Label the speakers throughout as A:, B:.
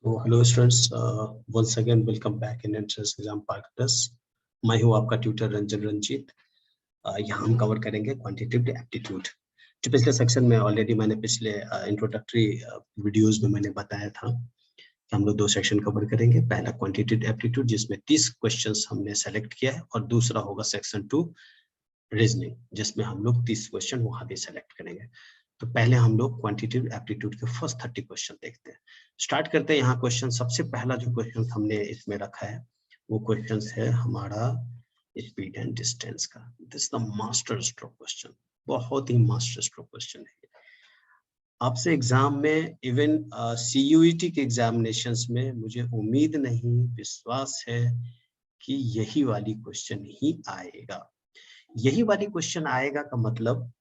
A: So hello students, once again welcome back in entrance exam practice. मैं हूँ आपका tutor Ranjan Ranjit. यहाँ हम कवर करेंगे क्वांटिटेटिव एप्टीट्यूड। जो पिछले सेक्शन में ऑलरेडी मैंने पिछले इंट्रोडक्टरी वीडियोस में मैंने बताया था कि हम लोग दो सेक्शन कवर करेंगे। पहला क्वांटिटेटिव एप्टीट्यूड जिसमें 30 क्वेश्चंस हमने सेलेक्ट किया है और दूसरा होगा सेक्शन 2 रीजनिंग जिसमें हम लोग 30 क्वेश्चन वहां भी सेलेक्ट करेंगे। तो पहले हम लोग क्वांटिटेटिव एप्टीट्यूड के फर्स्ट 30 क्वेश्चन देखते हैं। स्टार्ट करते हैं। यहाँ क्वेश्चन सबसे पहला जो क्वेश्चन हमने इसमें रखा है वो क्वेश्चन है हमारा स्पीड एंड डिस्टेंस का। This the master stroke question, बहुत ही मास्टर स्ट्रोक क्वेश्चन है। आपसे एग्जाम में इवन CUET के एग्जामिनेशंस में मुझे उम्मीद नहीं, विश्वास है कि यही वाली क्वेश्चन ही आएगा। यही वाली क्वेश्चन आएगा का मतलब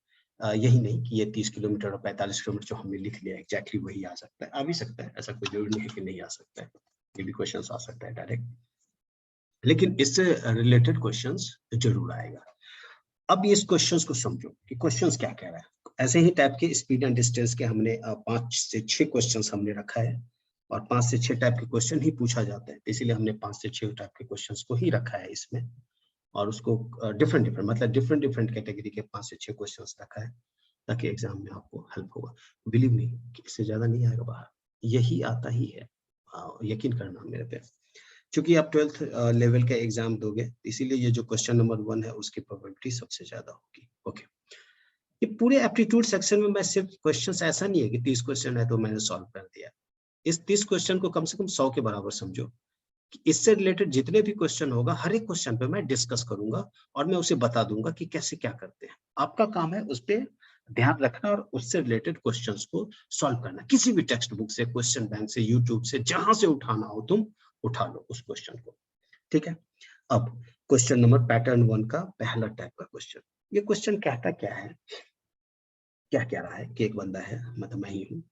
A: यही नहीं कि ये 30 किलोमीटर और 45 किलोमीटर जो हमने लिख लिया एग्जैक्टली वही आ सकता है। आ भी सकता है, ऐसा कोई जरूरी नहीं है कि नहीं आ सकता है। ये भी क्वेश्चन आ सकता है डायरेक्ट, लेकिन इससे रिलेटेड क्वेश्चंस जरूर आएगा। अब इस क्वेश्चंस को समझो कि क्वेश्चंस क्या कह रहा है। ऐसे ही टाइप के स्पीड एंड डिस्टेंस के हमने 5 से 6 क्वेश्चंस हमने रखा है और 5 से 6 टाइप के क्वेश्चन ही पूछा जाता है, इसीलिए हमने 5 से 6 टाइप के क्वेश्चंस को ही रखा है इसमें। और उसको डिफरेंट मतलब डिफरेंट कैटेगरी के 5 से 6 क्वेश्चंस रखा है ताकि एग्जाम में आपको हेल्प होगा। बिलीव मी कि इससे ज्यादा नहीं आएगा बाहर, यही आता ही है। यकीन करना मेरे पे, क्योंकि आप 12th लेवल का एग्जाम दोगे इसीलिए ये जो क्वेश्चन नंबर 1 है उसकी प्रोबेबिलिटी सबसे ज्यादा होगी। ओके, ये पूरे एप्टीट्यूड सेक्शन में मैं सिर्फ क्वेश्चंस, ऐसा नहीं है कि 30 क्वेश्चन है तो मैंने सॉल्व कर दिया। इस 30 क्वेश्चन को कम से कम 100 के बराबर समझो कि इससे रिलेटेड जितने भी क्वेश्चन होगा हर एक क्वेश्चन पे मैं डिस्कस करूंगा और मैं उसे बता दूंगा कि कैसे क्या करते हैं। आपका काम है उस पर ध्यान रखना और उससे रिलेटेड क्वेश्चंस को सॉल्व करना। किसी भी टेक्स्ट बुक से, क्वेश्चन बैंक से, यूट्यूब से, जहां से उठाना हो तुम उठा लो उस क्वेश्चन को। ठीक है, अब क्वेश्चन नंबर पैटर्न 1 का पहला टाइप का क्वेश्चन। ये क्वेश्चन कहता क्या है, क्या कह रहा है कि एक बंदा है, मतलब मैं ही हूँ,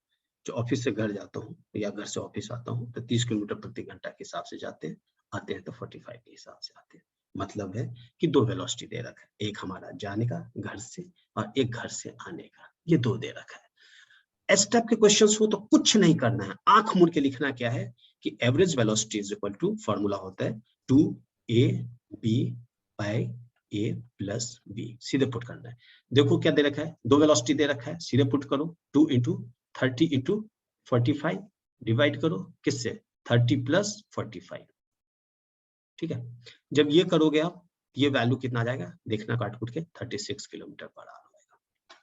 A: जो ऑफिस से घर जाता हूँ या घर से ऑफिस आता हूँ तो 30 किलोमीटर प्रति घंटा के हिसाब से जाते हैं, आते हैं तो 45 के हिसाब से आते हैं। मतलब है कि 2 वेलोसिटी दे रखा है, एक हमारा जाने का घर से और एक घर से आने का, ये 2 दे रखा है। इस टाइप के क्वेश्चंस हो तो कुछ नहीं करना है, आंख मूंद के लिखना क्या है कि average velocity is equal to, formula होता है 2AB by A plus B। सीधे पुट करना है। देखो क्या दे रखा है, 2 वेलोसिटी दे रखा है, सीधे पुट करो 2 इंटू 30 इंटू 45 डिवाइड करो किससे, 30 प्लस 45। ठीक है, जब ये करोगे आप ये वैल्यू कितना आ जाएगा, देखना काट कुट के 36 किलोमीटर पर आवर आएगा।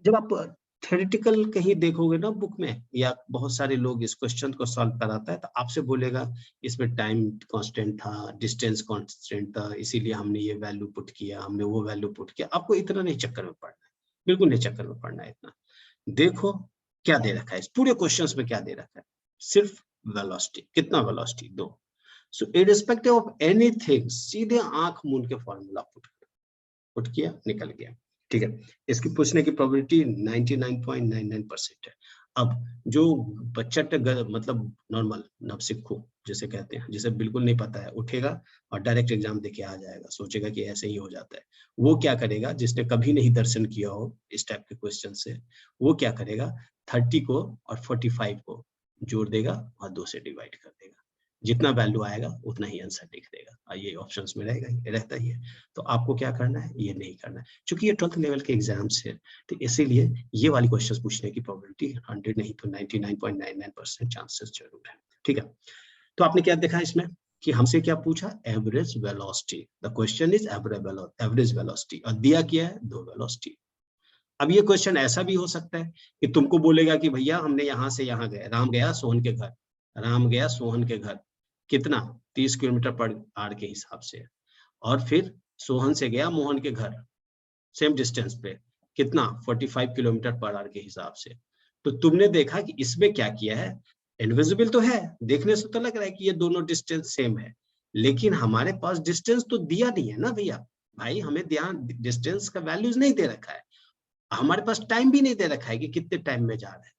A: जब आप थ्योरेटिकल कहीं देखोगे ना बुक में, या बहुत सारे लोग इस क्वेश्चन को सॉल्व कराता है तो आपसे बोलेगा इसमें टाइम कांस्टेंट था, डिस्टेंस कांस्टेंट था, इसीलिए हमने ये वैल्यू पुट किया, हमने वो वैल्यू पुट किया। आपको इतना नहीं चक्कर में पड़ना है, बिल्कुल नहीं चक्कर में पड़ना है इतना। देखो क्या दे रखा है इस पूरे क्वेश्चन में, क्या दे रखा है, सिर्फ वेलोसिटी। कितना velocity, 2। So irrespective of anything सीधे आंख मूंद के फॉर्मूला पुट किया, निकल गया। ठीक है, इसकी पूछने की प्रोबेबिलिटी 99.99% है। अब जो बच्चा मतलब नॉर्मल नवसिखु जिसे कहते हैं, जिसे बिल्कुल नहीं पता है, उठेगा और डायरेक्ट एग्जाम देके आ जाएगा, सोचेगा कि ऐसे ही हो जाता है। वो क्या करेगा, जिसने कभी नहीं दर्शन किया हो इस टाइप के क्वेश्चन से, वो क्या करेगा 30 को और 45 को जोड़ देगा और 2 से डिवाइड कर देगा। जितना वैल्यू आएगा उतना ही आंसर लिख देगा, ये ऑप्शंस में रहेगा ही, रहता ही है। तो आपको क्या करना है, ये नहीं करना है, क्योंकि ये 12th लेवल के एग्जाम्स है। तो इसीलिए ये वाली क्वेश्चंस पूछने की प्रोबेबिलिटी 100 नहीं तो 99.99% चांसेस जरूर है। ठीक है, तो आपने क्या देखा इसमें कि हमसे क्या पूछा, average velocity. The question is average velocity और दिया क्या है, 2 वेलोसिटी। अब ये क्वेश्चन ऐसा भी हो सकता है कि तुमको बोलेगा कि भैया हमने यहाँ से यहाँ गए, राम गया सोहन के घर, राम गया सोहन के घर, कितना 30 किलोमीटर पर आवर के हिसाब से, और फिर सोहन से गया मोहन के घर सेम डिस्टेंस पे, कितना 45 किलोमीटर पर आवर के हिसाब से। तो तुमने देखा कि इसमें क्या किया है, इनविजिबल तो है, देखने से तो लग रहा है कि ये दोनों डिस्टेंस सेम है, लेकिन हमारे पास डिस्टेंस तो दिया नहीं है ना भैया। भाई हमें ध्यान, डिस्टेंस का वैल्यूज नहीं दे रखा है, हमारे पास टाइम भी नहीं दे रखा है कि कितने टाइम में जा रहा है।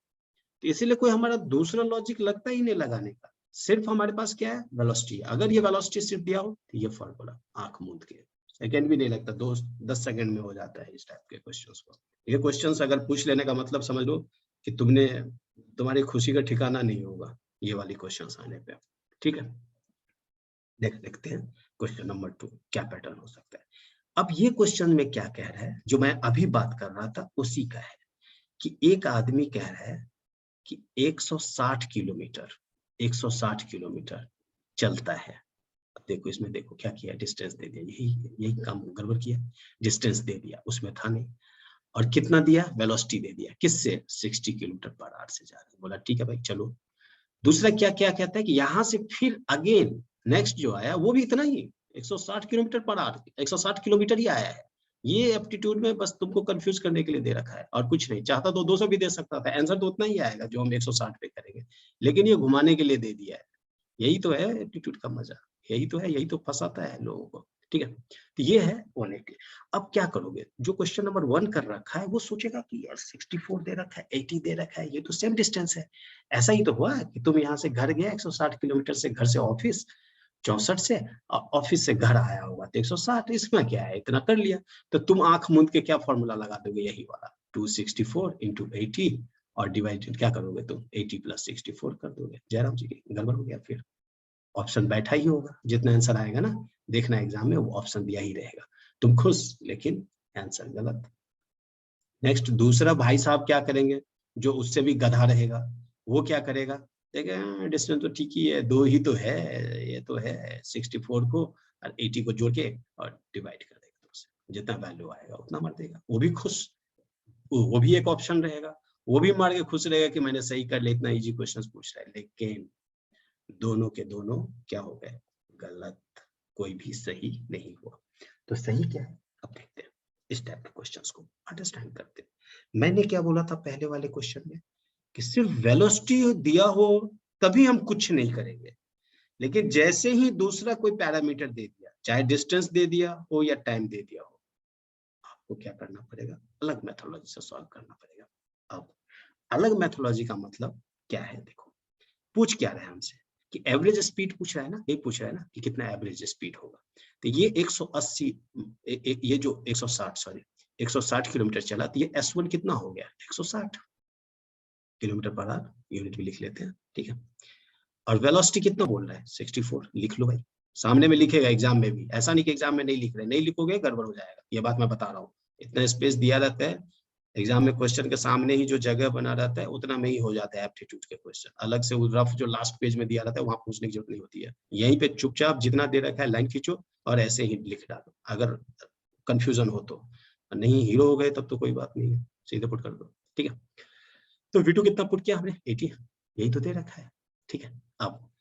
A: तो इसीलिए कोई हमारा दूसरा लॉजिक लगता ही नहीं लगाने का, सिर्फ हमारे पास क्या है, वेलोसिटी। अगर ये वेलोसिटी सिर्फ दिया हो तो ये फॉर्मूला आंख मूंद के, सेकंड भी नहीं लगता, 10 सेकंड में हो जाता है इस टाइप के क्वेश्चंस को। ये क्वेश्चंस अगर पूछ लेने का मतलब समझ लो कि तुम्हारी खुशी का ठिकाना नहीं होगा, ये वाली क्वेश्चन आने पे, ठीक है। देखते हैं क्वेश्चन नंबर 2 क्या पैटर्न हो सकता है। अब ये क्वेश्चन में क्या कह रहा है, जो मैं अभी बात कर रहा था उसी का है, कि एक आदमी कह रहा है कि 160 किलोमीटर चलता है। देखो इसमें, देखो क्या किया, डिस्टेंस दे दिया, यही काम गड़बड़ किया, डिस्टेंस दे दिया, उसमें था नहीं, और कितना दिया, वेलोसिटी दे दिया, किससे, 60 किलोमीटर पर आवर से जा रहा है। बोला ठीक है भाई चलो। दूसरा क्या क्या कहता है कि यहाँ से फिर अगेन नेक्स्ट जो आया वो भी इतना ही, 160 किलोमीटर पर आवर, 160 किलोमीटर ही आया है। ये एप्टीट्यूड में बस तुमको कंफ्यूज करने के लिए दे रखा है और कुछ नहीं। चाहता तो 200 भी दे सकता था, आंसर तो उतना ही आएगा जो हम 160 पे करेंगे, लेकिन ये घुमाने के लिए दे दिया है। यही तो है एप्टीट्यूड का मजा, यही तो है, यही तो फंसाता है लोगों को, ठीक है। तो ये है 180। अब क्या करोगे, जो क्वेश्चन नंबर 1 कर रखा है वो सोचेगा कि यार 64 दे रखा है, 80 दे रखा है, ये तो सेम डिस्टेंस है। ऐसा ही तो हुआ कि तुम यहाँ से घर गया 160 किलोमीटर से, घर से ऑफिस 64 से, ऑफिस से घर आया होगा तो 160, इसमें क्या है, इतना कर लिया। तो तुम आंख मूंद के क्या फॉर्मूला लगा दोगे, यही वाला 264 इंटू 80 और डिवाइडेड क्या करोगे तुम, 80 प्लस 64 कर दोगे। जयराम जी गड़बड़ हो गया, फिर ऑप्शन बैठा ही होगा, जितना आंसर आएगा ना, देखना एग्जाम में वो ऑप्शन दिया ही रहेगा, तुम खुश, लेकिन आंसर गलत। नेक्स्ट दूसरा भाई साहब क्या करेंगे, जो उससे भी गधा रहेगा, वो क्या करेगा, देखिए डिस्टेंस तो ठीक ही है, 2 ही तो है, ये तो है 64 को और 80 को जोड़ के और डिवाइड कर देगा, उससे जितना वैल्यू आएगा उतना मार देगा, वो भी खुश, वो भी एक ऑप्शन रहेगा, वो भी मार के खुश रहेगा कि मैंने सही कर लिया, इतना इजी क्वेश्चन पूछ रहा है। लेकिन दोनों के दोनों क्या हो गए, गलत, कोई भी सही नहीं हुआ। तो सही क्या है, अब देखते हैं, इस टाइप के क्वेश्चंस को अंडरस्टैंड करते हैं। मैंने क्या बोला था पहले वाले क्वेश्चन में, कि सिर्फ वेलोसिटी दिया हो तभी हम कुछ नहीं करेंगे, लेकिन जैसे ही दूसरा कोई पैरामीटर दे दिया, चाहे डिस्टेंस दे दिया हो या टाइम दे दिया हो, आपको क्या करना पड़ेगा, अलग मेथोडोलॉजी से सॉल्व करना पड़ेगा। अब अलग मेथोडोलॉजी का मतलब क्या है, देखो पूछ क्या रहे हैं हमसे, कि एवरेज स्पीड पूछ रहा है ना, ये पूछ रहा है ना कि कितना एवरेज स्पीड होगा। तो ये 180, ये जो 160 किलोमीटर चला, तो ये S1 कितना हो गया, 160 किलोमीटर पर आवर, यूनिट भी लिख लेते हैं, ठीक है। और वेलोसिटी कितना बोल रहा है, 64, लिख लो भाई, सामने में लिखेगा एग्जाम में भी, ऐसा नहीं कि एग्जाम में नहीं लिख रहे, नहीं लिखोगे गड़बड़ हो जाएगा, ये बात मैं बता रहा हूँ। इतना स्पेस दिया रहता है एग्जाम में, क्वेश्चन के सामने ही जो जगह बना रहता है उतना में ही हो जाता है एप्टीट्यूड के क्वेश्चन, अलग से वो रफ जो लास्ट पेज में दिया रहता है वहां पूछने की जरूरत नहीं होती है। यहीं पे चुपचाप जितना दे रखा है लाइन खींचो और ऐसे ही लिख डालो, अगर कंफ्यूजन हो तो। नहीं हीरो हो गए तब तो कोई बात नहीं है, सीधे पुट कर दो, ठीक है। तो V2 कितना पुट किया हमने, 80, यही तो दे रखा है, ठीक है। अब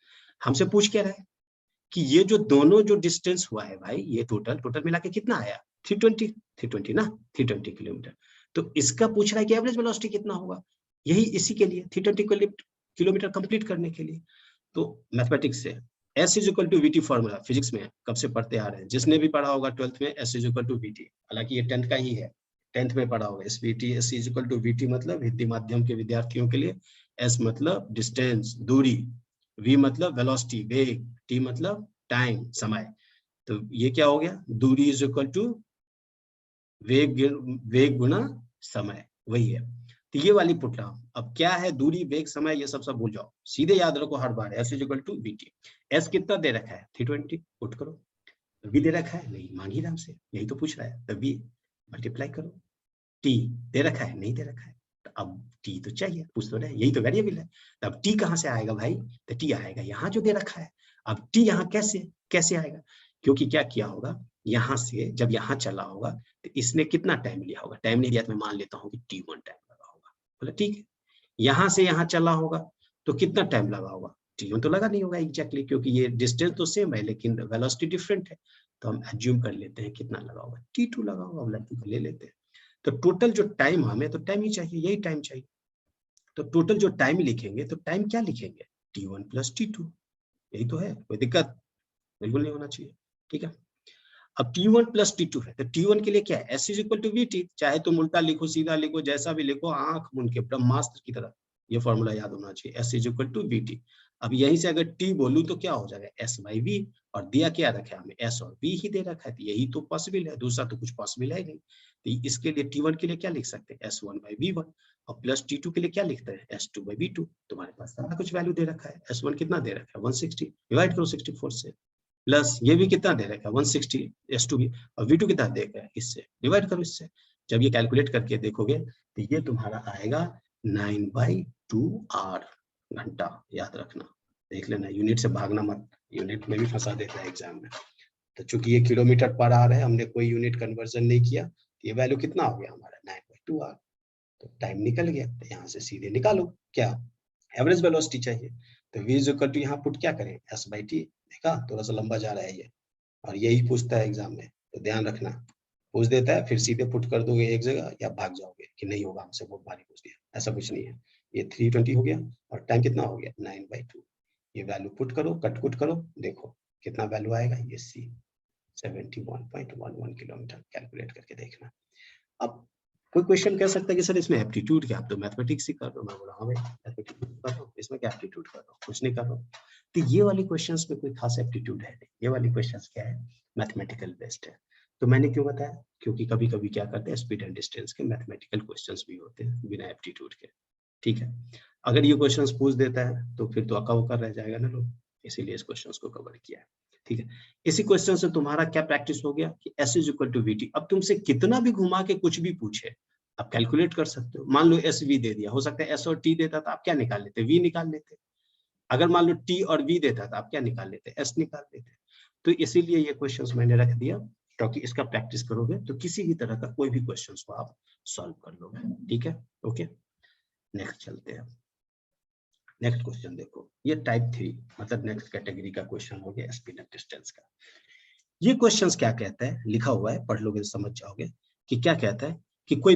A: हमसे पूछ क्या रहा है कि ये जो दोनों जो डिस्टेंस हुआ है भाई, ये टोटल मिला के कितना आया, 320 ना, 320 किलोमीटर। तो इसका पूछ रहा है कि एवरेज वेलोसिटी कितना होगा, यही इसी के लिए 320 किलोमीटर कंप्लीट करने के लिए। तो मैथमेटिक्स से S is equal to VT formula physics में कब से पढ़ते आ रहे हैं, जिसने भी पढ़ा होगा 12th में, S is equal to VT, हालांकि ये 10th का ही है, 10th में पढ़ा होगा। S is equal to VT मतलब हिंदी माध्यम के विद्यार्थियों के लिए, S मतलब डिस्टेंस दूरी, V मतलब वेलोसिटी वेग, T मतलब टाइम समय। तो ये क्या हो गया, दूरी इज इक्वल टू वेग गुना समय, वही है। तो ये वाली पुट रहा हूं। अब क्या है, दूरी वेग समय ये सब भूल जाओ, सीधे याद रखो हर बार, S is equal to VT। S कितना दे रखा है, 320, पुट करो। V दे रखा है, नहीं मांग ही रहा हमसे, यही तो पूछ रहा है, तो V मल्टीप्लाई करो। T दे रखा है, नहीं दे रखा है, तो अब T तो चाहिए, पूछ तो रहे, यही तो वेरिएबल है। तो अब T कहाँ से आएगा भाई, तो T आएगा यहाँ जो दे रखा है। अब T यहाँ कैसे आएगा, क्योंकि क्या किया होगा, यहाँ से जब यहाँ चला होगा तो इसने कितना टाइम लिया होगा, टाइम नहीं दिया तो मैं मान लेता हूँ कि T1 टाइम लगा होगा, बोला ठीक है। यहाँ से यहाँ चला होगा तो कितना टाइम लगा होगा, T1 तो लगा नहीं होगा एग्जैक्टली, क्योंकि ये डिस्टेंस तो सेम है लेकिन वेलोसिटी डिफरेंट है। तो हम एज्यूम कर लेते हैं कितना लगा होगा, T2 लगा होगा, बोला ठीक है ले लेते हैं। तो टोटल जो टाइम, हमें तो टाइम ही चाहिए, यही टाइम चाहिए। तो टोटल जो टाइम लिखेंगे, तो टाइम क्या लिखेंगे, T1 प्लस T2, यही तो है, कोई दिक्कत बिल्कुल नहीं होना चाहिए, ठीक है। अब T1 प्लस T2 है, तो T1 के लिए क्या है, S is equal to VT, चाहे तुम उल्टा लिखो सीधा लिखो जैसा भी लिखो, आंख मूंद के ब्रह्मास्त्र की तरह ये फॉर्मूला याद होना चाहिए, S is equal to VT। अब यहीं से अगर T बोलूं तो क्या हो जाएगा, S बाई V, और दिया क्या रखा है हमें, S और V ही दे रखा है, तो यही तो पॉसिबल है, दूसरा तो कुछ पॉसिबल है ही नहीं। तो इसके लिए T1 के लिए क्या लिख सकते हैं, S1 बाई V1। और प्लस T2 के लिए क्या लिखते हैं, S2/V2। तुम्हारे पास सारा कुछ वैल्यू दे रखा है। S1 कितना दे रखा है 160, डिवाइड करो 64 से, प्लस ये भी कितना दे रखा है 160 S2 भी, और V2 कितना दे रखा है इससे, डिवाइड करो इससे। जब ये कैलकुलेट करके देखोगे तो ये तुम्हारा आएगा 9/2 आवर घंटा। याद रखना, देख लेना, यूनिट से भागना मत, यूनिट में भी फंसा देता है एग्जाम में। तो चूंकि ये किलोमीटर पर आवर है, हमने कोई यूनिट कन्वर्जन नहीं किया, तो ये वैल्यू कितना हो गया हमारा 9/2 आवर। तो टाइम निकल गया, तो यहाँ से सीधे निकालो क्या, एवरेज वेलोसिटी चाहिए। तो v इज इक्वल टू यहाँ पुट क्या करें, S/T। देखा थोड़ा सा लंबा जा रहा है ये, और यही पूछता है एग्जाम में, तो ध्यान रखना, पूछ देता है फिर सीधे पुट कर दोगे एक जगह या भाग जाओगे कि नहीं होगा हमसे बहुत भारी पूछ दिया, ऐसा कुछ नहीं है। ये 320 हो गया और टाइम कितना हो गया 9/2। ये वैल्यू पुट करो, कट करो, देखो कितना वैल्यू आएगा, ये C 71.11 किलोमीटर। कैलकुलेट करके देखना। अब कोई क्वेश्चन कह सकता है कि सर इसमें एप्टीट्यूड क्या, आप तो मैथमेटिक्स ही कर रहे हो। मैं बोला हाँ भाई मैथमेटिक्स कर रहा हूँ, इसमें क्या एप्टीट्यूड कर रहा हूँ, कुछ नहीं कर रहा हूँ। तो ये वाली क्वेश्चंस में कोई खास एप्टीट्यूड है नहीं, ये वाली क्वेश्चंस क्या है, मैथमेटिकल बेस्ड है। तो मैंने क्यों बताया, क्योंकि कभी कभी क्या करते हैं, स्पीड एंड डिस्टेंस के मैथमेटिकल क्वेश्चंस भी होते हैं बिना एप्टीट्यूड के। ठीक है, अगर ये क्वेश्चंस पूछ देता है तो फिर तो अका उका रह जाएगा ना लोग, इसीलिए इस क्वेश्चंस को कवर किया है। ठीक है, इसी क्वेश्चन से तुम्हारा क्या प्रैक्टिस हो गया कि S is equal to VT। अब तुमसे कितना भी घुमा के कुछ भी पूछे, आप कैलकुलेट कर सकते हो। मान लो SV दे दिया, हो सकता है S और T देता था, आप क्या निकाल लेते, V निकाल लेते। अगर मान लो T और V देता था, आप क्या निकाल लेते, S निकाल लेते। तो इसीलिए ये क्वेश्चंस मैंने रख दिया, क्योंकि इसका प्रैक्टिस करोगे तो किसी भी तरह का कोई भी क्वेश्चंस को आप सॉल्व कर लोगे। ठीक है, ओके, नेक्स्ट चलते हैं। नेक्स्ट क्वेश्चन देखो, ये टाइप 3 मतलब नेक्स्ट कैटेगरी का क्वेश्चन हो गया स्पीड एंड डिस्टेंस का। ये क्वेश्चंस क्या कहता है, लिखा हुआ है, पढ़ लोगे तो समझ जाओगे कि क्या कहता है कि कोई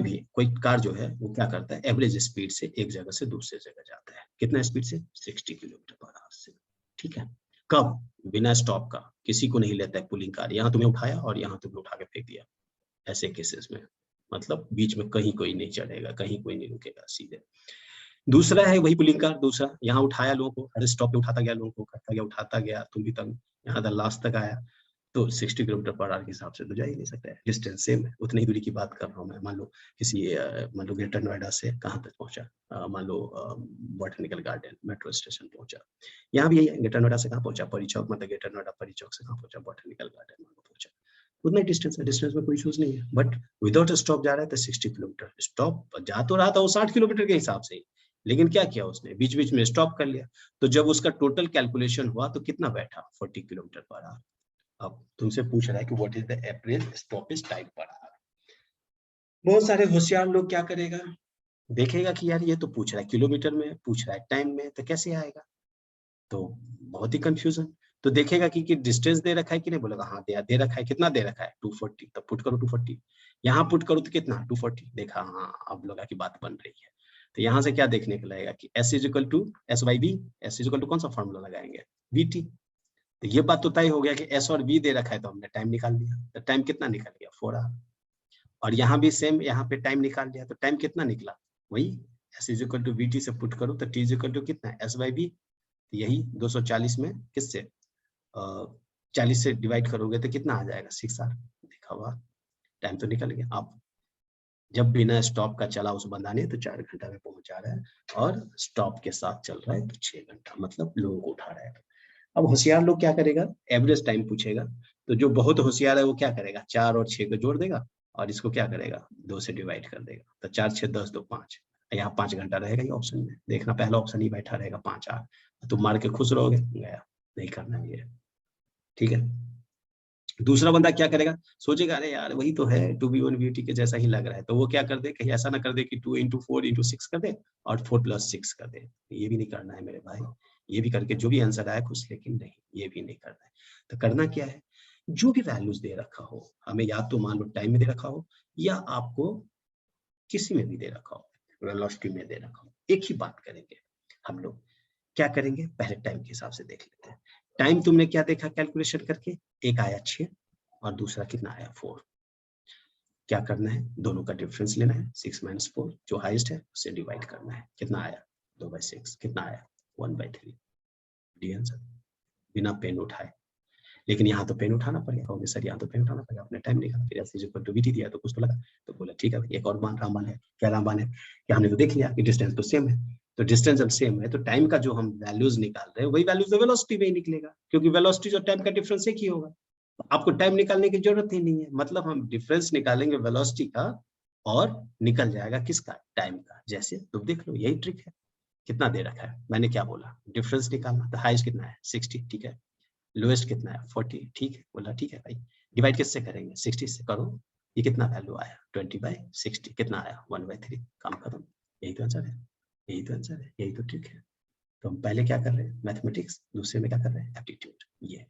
A: कार जो है वो क्या करता है, एवरेज स्पीड से एक जगह से दूसरे जगह जाता है। कितना स्पीड से, 60 किलोमीटर पर आवर से। ठीक है, कब, बिना स्टॉप का, किसी को नहीं लेता है पुलिंग कार, यहाँ तुम्हें उठाया और यहाँ तुम्हें उठा के फेंक दिया, ऐसे केसेस में, मतलब बीच में कहीं कोई नहीं चढ़ेगा, कहीं कोई नहीं रुकेगा, सीधे। दूसरा है वही पुलिंग कार, दूसरा यहाँ उठाया लोगों को, हर स्टॉप पे उठाता गया लोगों को, करता गया, उठाता गया, तुम भी तंग, यहाँ तक लास्ट तक आया, तो 60 किलोमीटर पर आवर के हिसाब से तो जा ही नहीं सकता है। डिस्टेंस सेम है, उतनी दूरी की बात कर रहा हूँ मैं। मान लो किसी मान लो ग्रेटर नोएडा से कहाँ तक पहुंचा, मान लो बॉटनिकल गार्डन मेट्रो स्टेशन पहुंचा, यहाँ भी यही है, ग्रेटर नोएडा से कहाँ पहुंचा, परी चौक, मतलब ग्रेटर नोएडा परी चौक से कहाँ पहुंचा, बॉटनिकल गार्डन पहुंचा, उतना डिस्टेंस है, डिस्टेंस में कोई इशूज नहीं है। बट विदाउट स्टॉप जा रहा है तो 60 किलोमीटर, स्टॉप जा तो रहा था वो 60 किलोमीटर के हिसाब से ही, लेकिन क्या किया उसने, बीच बीच में स्टॉप कर लिया, तो जब उसका टोटल कैलकुलेशन हुआ तो कितना बैठा, 40 किलोमीटर पर आवर। अब तुमसे पूछ रहा है कि what is the average stoppage time per hour. बहुत सारे होशियार लोग क्या करेगा, देखेगा कि यार ये तो पूछ रहा है किलोमीटर में, पूछ रहा है टाइम में, तो कैसे आएगा, तो बहुत ही कंफ्यूजन। तो देखेगा कि डिस्टेंस दे रखा है कि नहीं, बोलेगा हाँ दे रखा है, कितना दे रखा है 240, तब पुट करो 240, यहाँ पुट करो तो कितना 240, देखा हाँ अब लगा कि बात बन रही है। तो यहाँ से क्या देखने को लगेगा कि S is equal to S/V, S is equal to कौन सा फॉर्मूला लगाएंगे, VT। तो ये बात तो तय हो गया कि S और V दे रखा है, तो हमने टाइम निकाल लिया, तो टाइम कितना निकल गया 4 आवर। और यहाँ भी सेम, यहाँ पे टाइम निकाल लिया, तो टाइम कितना निकला, वही S is equal to VT से पुट करो तो T इज इक्वल टू कितना S/V, यही 240 में किससे 40 से डिवाइड करोगे तो कितना आ जाएगा 6 आवर। देखा हुआ, टाइम तो निकल गया। अब जब बिना स्टॉप का चला उस बंदा ने तो 4 घंटा में पहुंचा रहा है, और स्टॉप के साथ चल रहा है तो 6 घंटा, मतलब लोगों को उठा रहा है। अब होशियार लोग क्या करेगा, एवरेज टाइम पूछेगा, तो जो बहुत होशियार है वो क्या करेगा, 4 और 6 को जोड़ देगा और इसको क्या करेगा 2 से डिवाइड कर देगा, तो 4 6 10 2 5, यहाँ 5 घंटा रहेगा ये ऑप्शन में। देखना पहला ऑप्शन ही बैठा रहेगा 5 आवर, तुम मार के खुश रहोगे, गया, नहीं करना ये। ठीक है, दूसरा बंदा क्या करेगा, सोचेगा अरे यार वही तो है 2v1 VT के जैसा ही लग रहा है, तो वो क्या कर दे, कहीं ऐसा ना कर दे कि 2 into 4 into 6 कर दे और 4 + 6 कर दे, ये भी नहीं करना है मेरे भाई। ये भी करके जो भी आंसर आया खुश, लेकिन नहीं, ये भी नहीं करना है। तो करना क्या है, जो भी वैल्यूज दे रखा हो हमें, या तो मान लो टाइम में दे रखा हो या आपको किसी में भी दे रखा हो, वेलोसिटी में दे रखा हो, एक ही बात करेंगे हम लोग। क्या करेंगे, पहले टाइम के हिसाब से देख लेते हैं। टाइम तुमने क्या देखा कैलकुलेशन करके, एक आया 6 और दूसरा कितना आया 4। क्या करना है, दोनों का डिफरेंस लेना है, 6 - 4 जो हाईएस्ट है उससे डिवाइड करना है, कितना आया 2/6, कितना आया 1/3। डी आंसर, बिना पेन उठाए। लेकिन यहाँ तो पेन उठाना पड़ेगा। कहोगे सर यहाँ तो पेन उठाना पड़ेगा, आपने टाइम निकाला, फिर ऐसे जो VT दिया तो कुछ तो लगा। तो बोला ठीक है भाई, एक और रामबाण है। क्या रामबाण है कि हमने तो देख लिया कि डिस्टेंस तो सेम है, तो डिस्टेंस जब सेम है तो टाइम का जो हम वैल्यूज निकाल रहे हैं वही वैल्यूज वेलोसिटी में ही निकलेगा, क्योंकि वेलोसिटी और टाइम का डिफरेंस एक ही होगा। आपको टाइम निकालने की जरूरत ही नहीं है, मतलब हम डिफरेंस निकालेंगे वेलोसिटी का और निकल जाएगा किसका, टाइम का। जैसे तो देख लो, यही ट्रिक है। कितना दे रखा है, मैंने क्या बोला, डिफरेंस निकालना। तो हाईएस्ट कितना है 60, ठीक है। लोएस्ट कितना है 40, ठीक है। बोला ठीक है भाई, डिवाइड किससे करेंगे, 60 से करो। ये कितना वैल्यू आया, 20/60, कितना आया 1/3, काम खत्म। यही तो आंसर है, यही तो आंसर है, यही तो ट्रिक है। तो हम पहले क्या कर रहे हैं, मैथमेटिक्स, दूसरे में क्या कर रहे हैं, एप्टीट्यूड। ये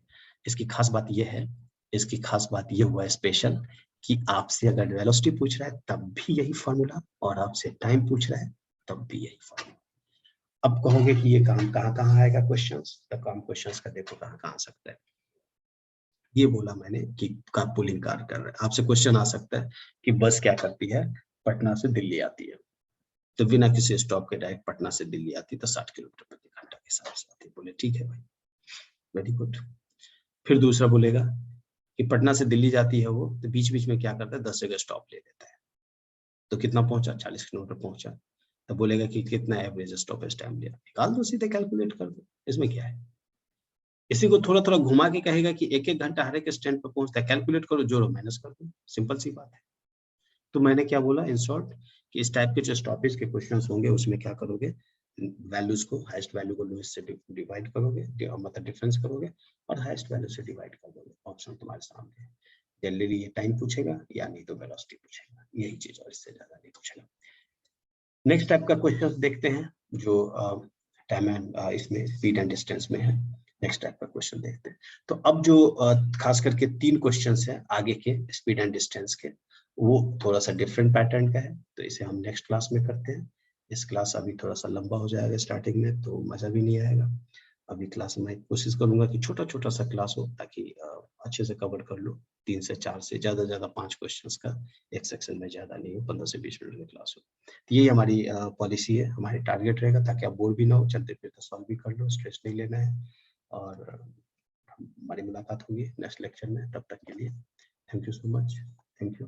A: इसकी खास बात ये है, इसकी खास बात ये हुआ है स्पेशल, कि आपसे अगर वेलोसिटी पूछ रहा है तब भी यही फॉर्मूला, और आपसे टाइम पूछ रहा है तब भी यही फॉर्मूला। अब कहोगे कि ये काम कहाँ कहाँ आएगा क्वेश्चंस, तो काम क्वेश्चंस का देखो कहाँ कहाँ आ सकता है। ये बोला मैंने कि कार पुलिंग कार कर रहे हैं, आपसे क्वेश्चन आ सकता है कि बस क्या करती है, पटना से दिल्ली आती है, तो बिना किसी स्टॉप के डायरेक्ट पटना से दिल्ली आती है, तो 60 किलोमीटर प्रति घंटा के हिसाब से आती है। बोले ठीक है भाई, वेरी गुड। फिर दूसरा बोलेगा कि पटना से दिल्ली जाती है वो, तो बीच बीच में क्या करता है, 10 जगह स्टॉप ले लेता है, तो कितना पहुंचा, 40 किलोमीटर पहुंचा। तो बोलेगा कि कितना एवरेज स्टॉपेज टाइम लिया, निकाल दो, सीधे कैलकुलेट कर दो, इसमें क्या है। इसी को थोड़ा थोड़ा घुमा के कहेगा कि एक एक घंटा हर एक स्टैंड पर पहुंचता है, कैलकुलेट करो, जोड़ो, माइनस कर दो, सिंपल सी बात है। तो मैंने क्या बोला इन शॉर्ट, कि इस टाइप के जो स्टॉपेज के क्वेश्चंस होंगे उसमें क्या करोगे, वैल्यूज को, हाईएस्ट वैल्यू को लोएस्ट से डिवाइड करोगे, मतलब डिफरेंस करोगे, और हाईएस्ट वैल्यू से डिवाइड कर दोगे। ऑप्शन तुम्हारे सामने है, जनरली ये टाइम पूछेगा या नहीं तो वेलोसिटी पूछेगा, यही चीज, और इससे ज्यादा नहीं पूछेगा। नेक्स्ट टाइप का क्वेश्चन देखते हैं, जो टाइम एंड इसमें स्पीड एंड डिस्टेंस में है। नेक्स्ट टाइप का क्वेश्चन देखते हैं। तो अब जो खास करके 3 क्वेश्चंस हैं आगे के स्पीड एंड डिस्टेंस के, वो थोड़ा सा डिफरेंट पैटर्न का है, तो इसे हम नेक्स्ट क्लास में करते हैं। इस क्लास अभी थोड़ा सा लंबा हो जाएगा स्टार्टिंग में, तो मजा भी नहीं आएगा। अभी क्लास में कोशिश करूंगा कि छोटा छोटा सा क्लास हो, ताकि अच्छे से कवर कर लो। 3 से 4 से ज्यादा 5 क्वेश्चंस का एक सेक्शन में, ज्यादा नहीं हो, 15 से 20 मिनट की क्लास हो। तो यही हमारी पॉलिसी है, हमारी टारगेट रहेगा, ताकि आप बोर भी ना हो, चलते फिरते सॉल्व भी कर लो, स्ट्रेस नहीं लेना है। और हमारी मुलाकात होगी नेक्स्ट लेक्चर में, तब तक के लिए thank you so much, thank you.